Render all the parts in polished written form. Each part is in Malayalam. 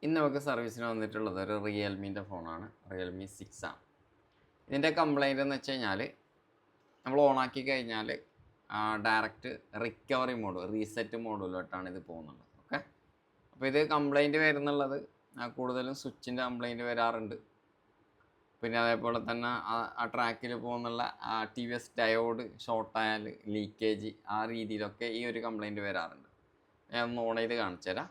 ഇന്ന് നമുക്ക് സർവീസിന് വന്നിട്ടുള്ളത് ഒരു റിയൽമീൻ്റെ ഫോണാണ്. റിയൽമി 6 ആണ്. ഇതിൻ്റെ കംപ്ലൈൻറ്റ് എന്ന് വെച്ച് കഴിഞ്ഞാൽ നമ്മൾ ഓണാക്കി കഴിഞ്ഞാൽ ഡയറക്റ്റ് റിക്കവറി മോഡ് റീസെറ്റ് മോഡിലോട്ടാണ് ഇത് പോകുന്നത്. ഓക്കെ, അപ്പോൾ ഇത് കംപ്ലൈൻറ്റ് വരുന്നുള്ളത് കൂടുതലും സ്വിച്ചിൻ്റെ കംപ്ലൈൻറ്റ് വരാറുണ്ട്. പിന്നെ അതേപോലെ തന്നെ ആ ട്രാക്കിൽ പോകുന്നുള്ള ടി വി എസ് ഡയോഡ് ഷോർട്ടായാൽ ലീക്കേജ് ആ രീതിയിലൊക്കെ ഈ ഒരു കംപ്ലൈൻറ്റ് വരാറുണ്ട്. ഞാൻ ഒന്ന് ഓൺ ചെയ്ത് കാണിച്ചു തരാം.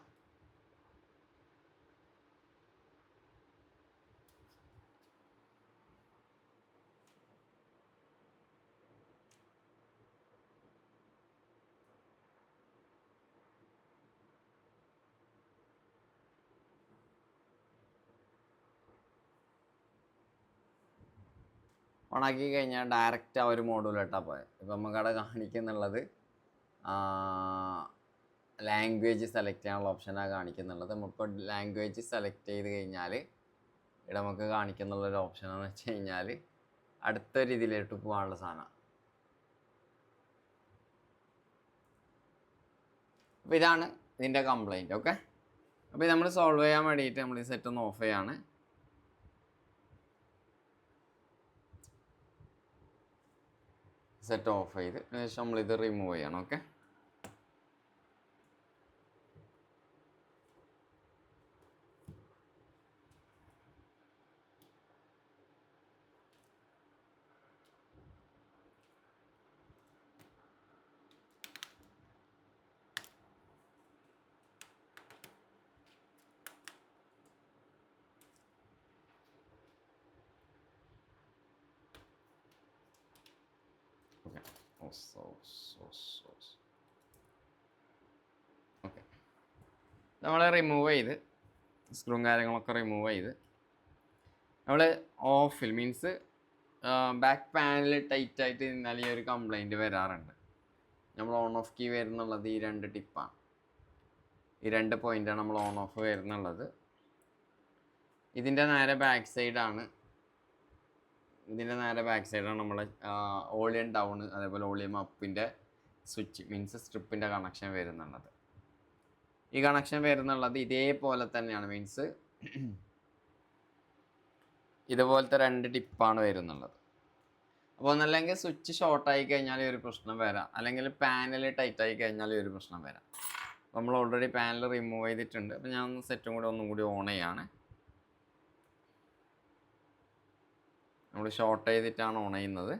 ഓണാക്കി കഴിഞ്ഞാൽ ഡയറക്റ്റ് ആ ഒരു മോഡുലോട്ടാണ് പോയത്. ഇപ്പം നമുക്കവിടെ കാണിക്കുന്നുള്ളത് ലാംഗ്വേജ് സെലക്ട് ചെയ്യാനുള്ള ഓപ്ഷനാണ് കാണിക്കുന്നുള്ളത്. നമ്മളിപ്പോൾ ലാംഗ്വേജ് സെലക്ട് ചെയ്ത് കഴിഞ്ഞാൽ ഇവിടെ നമുക്ക് കാണിക്കുന്നുള്ളൊരു ഓപ്ഷനെന്ന് വെച്ച് കഴിഞ്ഞാൽ അടുത്ത രീതിയിലോട്ട് പോകാനുള്ള സാധനമാണ്. അപ്പോൾ ഇതാണ് ഇതിൻ്റെ കംപ്ലൈൻറ്റ്. ഓക്കെ, അപ്പോൾ ഇത് നമ്മൾ സോൾവ് ചെയ്യാൻ വേണ്ടിയിട്ട് നമ്മൾ ഈ സെറ്റ് ഒന്ന് ഓഫ് ചെയ്യാണ്. സെറ്റ് ഓഫ് ചെയ്ത് ശേഷം നമ്മളിത് റിമൂവ് ചെയ്യണം. ഓക്കെ, ഓക്കെ, നമ്മൾ റിമൂവ് ചെയ്ത് സ്ക്രൂവും കാര്യങ്ങളൊക്കെ റിമൂവ് ചെയ്ത് നമ്മൾ ഓഫിൽ മീൻസ് ബാക്ക് പാനൽ ടൈറ്റായിട്ട് നിന്നാൽ ഈ ഒരു കംപ്ലൈൻറ്റ് വരാറുണ്ട്. നമ്മൾ ഓൺ ഓഫ് കീ വരുന്നുള്ളത് ഈ രണ്ട് ടിപ്പാണ്. ഈ രണ്ട് പോയിൻ്റാണ് നമ്മൾ ഓൺ ഓഫ് വരുന്നുള്ളത്. ഇതിൻ്റെ നേരെ ബാക്ക് സൈഡാണ് നമ്മളെ ഓളിയം ഡൗൺ അതേപോലെ ഓളിയം അപ്പിൻ്റെ സ്വിച്ച് മീൻസ് സ്ട്രിപ്പിൻ്റെ കണക്ഷൻ വരുന്നുള്ളത്. ഈ കണക്ഷൻ വരുന്നുള്ളത് ഇതേപോലെ തന്നെയാണ്. മീൻസ് ഇതുപോലത്തെ രണ്ട് ടിപ്പാണ് വരുന്നുള്ളത്. അപ്പോൾ ഒന്നല്ലെങ്കിൽ സ്വിച്ച് ഷോർട്ടായി കഴിഞ്ഞാൽ ഒരു പ്രശ്നം വരാം, അല്ലെങ്കിൽ പാനൽ ടൈറ്റായി കഴിഞ്ഞാൽ ഒരു പ്രശ്നം വരാം. അപ്പോൾ നമ്മൾ ഓൾറെഡി പാനൽ റിമൂവ് ചെയ്തിട്ടുണ്ട്. അപ്പോൾ ഞാൻ സെറ്റും കൂടി ഒന്നും കൂടി ഓൺ ചെയ്യാണ്. നമ്മൾ ഷോർട്ട് ചെയ്തിട്ടാണ് ഓൺ ചെയ്യുന്നത്.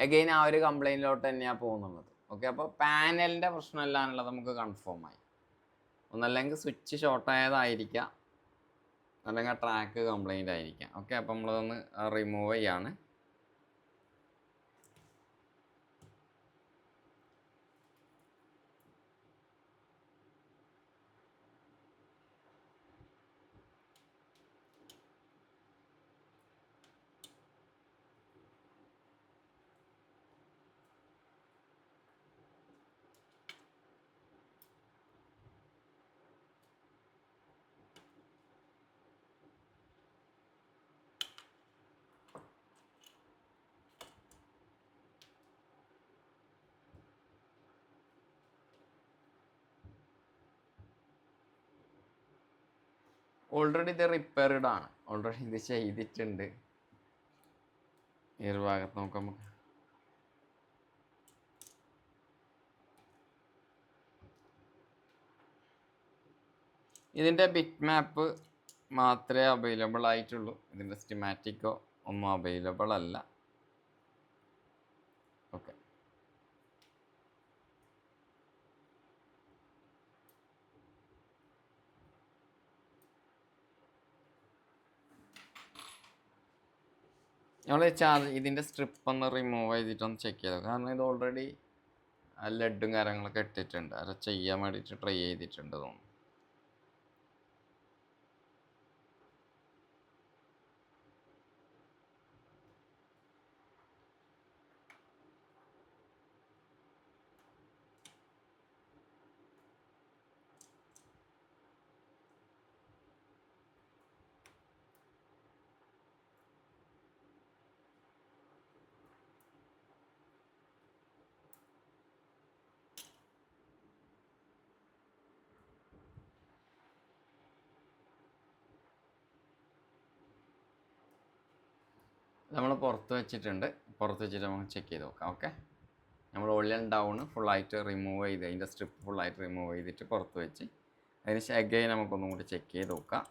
അഗെയിൻ ആ ഒരു കംപ്ലൈൻറ്റിലോട്ട് തന്നെയാണ് പോകുന്നുള്ളത്. ഓക്കെ, അപ്പോൾ പാനലിൻ്റെ പ്രശ്നമല്ല എന്നുള്ളത് നമുക്ക് കൺഫേം ആയി. ഒന്നല്ലെങ്കിൽ സ്വിച്ച് ഷോർട്ടായതായിരിക്കാം, അല്ലെങ്കിൽ ട്രാക്ക് കംപ്ലൈൻ്റ് ആയിരിക്കാം. ഓക്കെ, അപ്പോൾ നമ്മളതൊന്ന് റിമൂവ് ചെയ്യാണ്. ഓൾറെഡി ഇത് റിപ്പയർഡ് ആണ്, ഓൾറെഡി ഇത് ചെയ്തിട്ടുണ്ട്. ഈ ഒരു ഭാഗത്ത് നമുക്ക് ഇതിൻ്റെ ബിറ്റ് മാപ്പ് മാത്രമേ അവൈലബിൾ ആയിട്ടുള്ളൂ. ഇതിൻ്റെ സ്റ്റിമാറ്റിക്കോ ഒന്നും അവൈലബിൾ അല്ല. ഓക്കെ, നമ്മൾ ഇതിൻ്റെ സ്ട്രിപ്പ് ഒന്ന് റിമൂവ് ചെയ്തിട്ടൊന്ന് ചെക്ക് ചെയ്തു. കാരണം ഇത് ഓൾറെഡി ലെഡും കാര്യങ്ങളൊക്കെ ഇട്ടിട്ടുണ്ട്. അത് ചെയ്യാൻ വേണ്ടിയിട്ട് ട്രൈ ചെയ്തിട്ടുണ്ട് തോന്നുന്നു. നമ്മൾ പുറത്ത് വെച്ചിട്ടുണ്ട്. പുറത്ത് വെച്ചിട്ട് നമുക്ക് ചെക്ക് ചെയ്ത് നോക്കാം. ഓക്കെ, നമ്മൾ ഓളിയൻ ഡൗൺ ഫുള്ളായിട്ട് റിമൂവ് ചെയ്ത് അതിൻ്റെ സ്ട്രിപ്പ് ഫുള്ളായിട്ട് റിമൂവ് ചെയ്തിട്ട് പുറത്ത് വെച്ച് അതിന് അഗൈൻ നമുക്കൊന്നും കൂടി ചെക്ക് ചെയ്ത് നോക്കാം.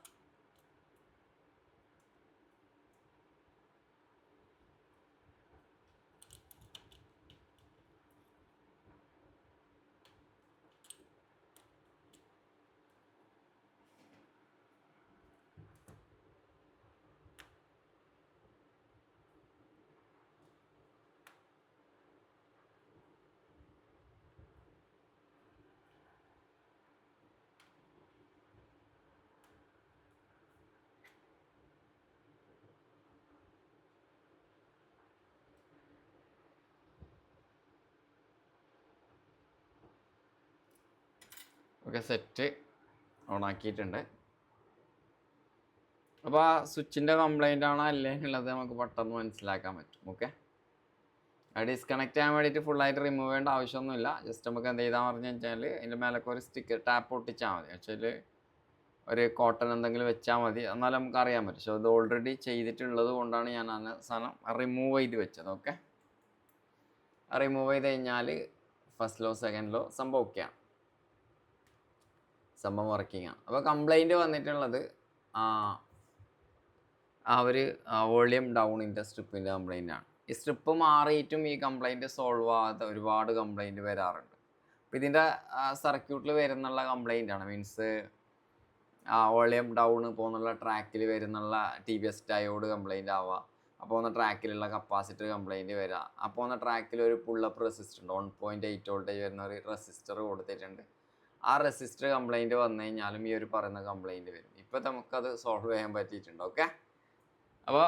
ഓക്കെ, സെറ്റ് ഓൺ ആക്കിയിട്ടുണ്ട്. അപ്പോൾ ആ സ്വിച്ചിൻ്റെ കംപ്ലൈൻ്റ് ആണോ അല്ലേ എന്നുള്ളത് നമുക്ക് പെട്ടെന്ന് മനസ്സിലാക്കാൻ പറ്റും. ഓക്കെ, ഡിസ്കണക്ട് ചെയ്യാൻ വേണ്ടിയിട്ട് ഫുള്ളായിട്ട് റിമൂവ് ചെയ്യേണ്ട ആവശ്യമൊന്നുമില്ല. ജസ്റ്റ് നമുക്ക് എന്ത് ചെയ്താൽ പറഞ്ഞു വെച്ചാൽ അതിൻ്റെ മേലൊക്കെ ഒരു സ്റ്റിക്കർ ടാപ്പ് ഒട്ടിച്ചാൽ മതി. ആക്ച്വലി ഒരു കോട്ടൺ എന്തെങ്കിലും വെച്ചാൽ മതി, എന്നാലും നമുക്ക് അറിയാൻ പറ്റും. സോ ഇത് ഓൾറെഡി ചെയ്തിട്ടുള്ളത് കൊണ്ടാണ് ഞാൻ ആ സാധനം റിമൂവ് ചെയ്ത് വെച്ചത്. ഓക്കെ, റിമൂവ് ചെയ്ത് കഴിഞ്ഞാൽ ഫസ്റ്റ് ലോ സെക്കൻഡ് ലോ സംഭവം ഒക്കെയാണ്, സംഭവം വർക്കിംഗ് ആണ്. അപ്പോൾ കംപ്ലൈൻറ്റ് വന്നിട്ടുള്ളത് ഒരു വോളിയം ഡൗണിൻ്റെ സ്ട്രിപ്പിൻ്റെ കംപ്ലൈൻ്റ് ആണ്. ഈ സ്ട്രിപ്പ് മാറിയിട്ടും ഈ കംപ്ലൈൻറ്റ് സോൾവ് ആകാത്ത ഒരുപാട് കംപ്ലൈൻറ്റ് വരാറുണ്ട്. അപ്പോൾ ഇതിൻ്റെ സർക്യൂട്ടിൽ വരുന്നുള്ള കംപ്ലൈൻ്റ് ആണ്. മീൻസ് വോളിയം ഡൗൺ പോകുന്നുള്ള ട്രാക്കിൽ വരുന്നുള്ള TVS ഡയോഡ് കംപ്ലൈൻ്റ് ആവുക, അപ്പോൾ ഒന്ന് ട്രാക്കിലുള്ള കപ്പാസിറ്റർ കംപ്ലൈൻറ്റ് വരിക, അപ്പോൾ ഒന്ന് ട്രാക്കിൽ ഒരു പുള്ളപ്പ് റെസിസ്റ്റർ ഉണ്ട്, 1.8 വോൾട്ടേജ് വരുന്ന ഒരു റെസിസ്റ്റർ കൊടുത്തിട്ടുണ്ട്. ആ റെസിസ്റ്റർ കംപ്ലൈൻറ്റ് വന്നു കഴിഞ്ഞാലും ഈ ഒരു പറയുന്ന കംപ്ലൈൻറ്റ് വരും. ഇപ്പോൾ നമുക്കത് സോൾവ് ചെയ്യാൻ പറ്റിയിട്ടുണ്ട്. ഓക്കെ, അപ്പോൾ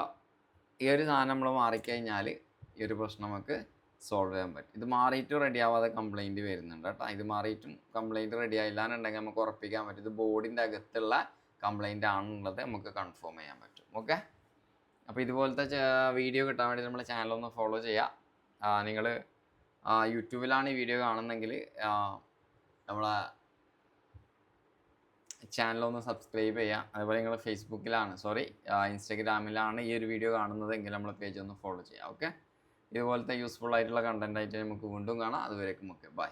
ഈ ഒരു സാധനം നമ്മൾ മാറിക്കഴിഞ്ഞാൽ ഈ ഒരു പ്രശ്നം നമുക്ക് സോൾവ് ചെയ്യാൻ പറ്റും. ഇത് മാറിയിട്ടും റെഡി ആവാതെ കംപ്ലൈൻറ്റ് വരുന്നുണ്ട് കേട്ടോ. ഇത് മാറിയിട്ടും കംപ്ലൈൻറ്റ് റെഡി ആയില്ലാന്നുണ്ടെങ്കിൽ നമുക്ക് ഉറപ്പിക്കാൻ പറ്റും ഇത് ബോർഡിൻ്റെ അകത്തുള്ള കംപ്ലൈൻ്റ് ആണെന്നുള്ളത് നമുക്ക് കൺഫേം ചെയ്യാൻ പറ്റും. ഓക്കെ, അപ്പോൾ ഇതുപോലത്തെ വീഡിയോ കിട്ടാൻ വേണ്ടി നമ്മുടെ ചാനലൊന്ന് ഫോളോ ചെയ്യുക. നിങ്ങൾ യൂട്യൂബിലാണ് ഈ വീഡിയോ കാണുന്നതെങ്കിൽ നമ്മളെ ചാനലൊന്ന് സബ്സ്ക്രൈബ് ചെയ്യുക. അതുപോലെ നിങ്ങൾ ഇൻസ്റ്റാഗ്രാമിലാണ് ഈ ഒരു വീഡിയോ കാണുന്നതെങ്കിൽ നമ്മളെ പേജ് ഒന്ന് ഫോളോ ചെയ്യുക. ഓക്കെ, ഇതുപോലത്തെ യൂസ്ഫുൾ ആയിട്ടുള്ള കണ്ടന്റ് ആയിട്ട് നമുക്ക് വീണ്ടും കാണാം. അതുവരേക്കും ഓക്കെ, ബൈ.